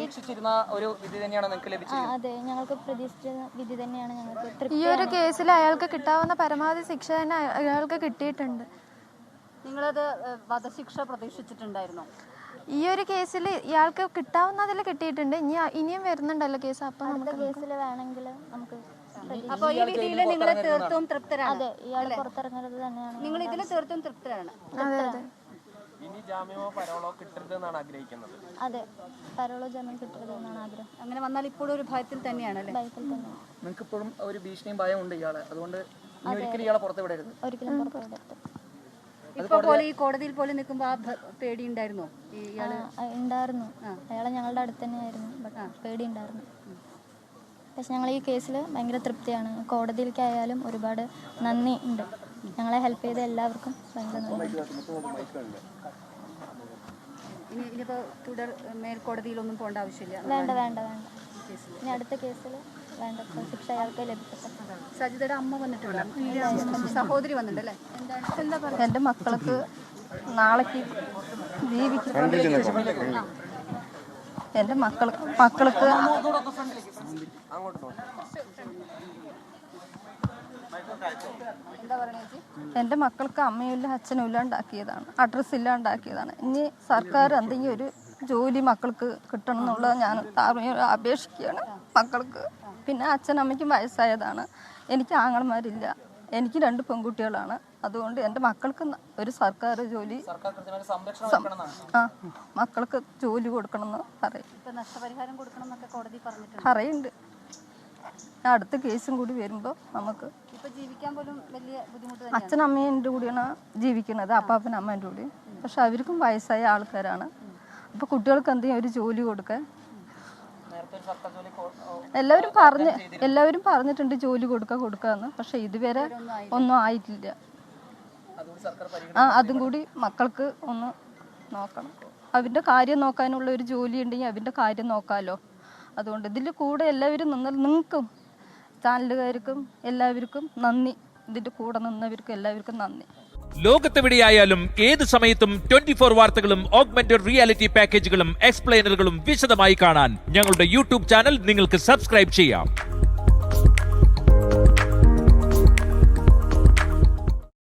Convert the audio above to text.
പ്രതീക്ഷിച്ചിരുന്ന ഒരു വിധി തന്നെയാണ് നിങ്ങൾക്ക് ലഭിച്ചത്? അതെ, ഞങ്ങൾക്ക് പ്രതീക്ഷിച്ച വിധി തന്നെയാണ് ഞങ്ങൾക്ക്. ഈ ഒരു കേസിൽ അയാൾക്ക് കിട്ടാവുന്ന പരമാവധി ശിക്ഷ തന്നെ അയാൾക്ക് കിട്ടിയിട്ടുണ്ട്. നിങ്ങളത് വധശിക്ഷ പ്രതീക്ഷിച്ചിട്ടുണ്ടായിരുന്നോ? ഈ ഒരു കേസിൽ ഇയാൾക്ക് കിട്ടാവുന്നതിൽ കിട്ടിയിട്ടുണ്ട്. ഇനിയും വരുന്നുണ്ടല്ലോ കേസ്. അപ്പം നമ്മുടെ കേസിൽ വേണമെങ്കിൽ നമുക്ക്. അപ്പോൾ ഈ വിധിയിൽ നിങ്ങൾ തീർത്തും തൃപ്തരാണ്? അതെ, ഇയാൾ പുറത്തിറങ്ങരുത് തന്നെയാണ്. നിങ്ങൾ ഇതിൽ തീർത്തും തൃപ്തരാണ്? അതെ അതെ. ഇനി ജാമ്യമോ പരോളോ കിട്ടരുതെന്നാണ് ആഗ്രഹിക്കുന്നത്? അതെ, പരോളോ ജാമ്യം കിട്ടരുതെന്നാണ് ആഗ്രഹം. അങ്ങനെ വന്നാൽ ഇപ്പോഴും ഒരു ഭയത്തിൽ തന്നെയാണല്ലേ? ഭയത്തിൽ തന്നെ. നിങ്ങൾക്ക് ഇപ്പോഴും ഒരു ഭീഷണിയും ഭയം ഉണ്ട് ഇയാളെ, അതുകൊണ്ട് ഒരിക്കലും ഇയാളെ പുറത്ത് വിടരുത്. ഒരിക്കലും പുറത്ത് വിടരുത്. ഇപ്പൊ പോലെ ഈ കോടതിയിൽ പോലെ നിൽക്കുമ്പോ ആ പേടി ഉണ്ടായിരുന്നോ? ഉണ്ടായിരുന്നു. അയാളെ ഞങ്ങളുടെ അടുത്ത് തന്നെയായിരുന്നു. പേടി ഉണ്ടായിരുന്നു. പക്ഷെ ഞങ്ങൾ ഈ കേസിൽ ഭയങ്കര തൃപ്തിയാണ്. കോടതിയിലേക്കായാലും ഒരുപാട് നന്ദി ഉണ്ട്. ഞങ്ങളെ ഹെൽപ്പ് ചെയ്ത എല്ലാവർക്കും ഭയങ്കര നന്ദി. ഇനിയിപ്പോ തുടർ മേൽക്കോടതിയിലൊന്നും പോകേണ്ട ആവശ്യമില്ല? വേണ്ട വേണ്ട വേണ്ട. ഇനി അടുത്ത കേസിൽ വേണ്ട ശിക്ഷ അയാൾക്ക് ലഭിക്കട്ടെ. സജിതയുടെ അമ്മ വന്നിട്ടുണ്ട്, സഹോദരി വന്നിട്ടുണ്ടല്ലേ? എന്താ പറയുക? എൻ്റെ മക്കൾക്ക് നാളേക്ക് ജീവിക്കും. എൻ്റെ മക്കൾക്ക് എൻ്റെ മക്കൾക്ക് അമ്മയില്ല അച്ഛനും ഇല്ലാണ്ടാക്കിയതാണ്, അഡ്രസ്സ് ഇല്ലാണ്ടാക്കിയതാണ്. ഇനി സർക്കാർ എന്തെങ്കിലും ഒരു ജോലി മക്കൾക്ക് കിട്ടണം എന്നുള്ളത് ഞാൻ അപേക്ഷിക്കുകയാണ് മക്കൾക്ക്. പിന്നെ അച്ഛനമ്മയ്ക്കും വയസ്സായതാണ്. എനിക്ക് ആങ്ങളമാരില്ല, എനിക്ക് 2 പെൺകുട്ടികളാണ്. അതുകൊണ്ട് എൻ്റെ മക്കൾക്ക് ഒരു സർക്കാർ ജോലി, മക്കൾക്ക് ജോലി കൊടുക്കണമെന്ന് പറയും. നഷ്ടപരിഹാരം കൊടുക്കണം എന്നൊക്കെ കോടതി പറയുന്നുണ്ട്. അടുത്ത കേസും കൂടി വരുമ്പോൾ നമുക്ക് ജീവിക്കാൻ പോലും വലിയ ബുദ്ധിമുട്ട്. അച്ഛനമ്മേൻ്റെ കൂടിയാണ് ജീവിക്കുന്നത്, അപ്പാപ്പനമ്മേൻ്റെ കൂടി. പക്ഷെ അവർക്കും വയസ്സായ ആൾക്കാരാണ്. അപ്പോൾ കുട്ടികൾക്ക് എന്തെങ്കിലും ഒരു ജോലി കൊടുക്കാൻ എല്ലാവരും പറഞ്ഞിട്ടുണ്ട് ജോലി കൊടുക്കാന്ന്. പക്ഷെ ഇതുവരെ ഒന്നും ആയിട്ടില്ല. അതും കൂടി മക്കൾക്ക് ഒന്ന് നോക്കണം. അവൻ്റെ കാര്യം നോക്കാനുള്ള ഒരു ജോലി ഉണ്ടെങ്കിൽ അവൻ്റെ കാര്യം നോക്കാമല്ലോ. അതുകൊണ്ട് ഇതിൽ കൂടെ എല്ലാവരും നിന്നാൽ നിങ്ങൾക്കും ചാനലുകാർക്കും എല്ലാവർക്കും നന്ദി. ഇതിൻ്റെ കൂടെ നിന്നവർക്കും എല്ലാവർക്കും നന്ദി. ലോകത്തെവിടെയായാലും ഏത് സമയത്തും 24 വാർത്തകളും ഓഗ്മെന്റഡ് റിയാലിറ്റി പാക്കേജുകളും എക്സ്പ്ലെയിനറുകളും വിശദമായി കാണാൻ ഞങ്ങളുടെ യൂട്യൂബ് ചാനൽ നിങ്ങൾക്ക് സബ്സ്ക്രൈബ് ചെയ്യാം.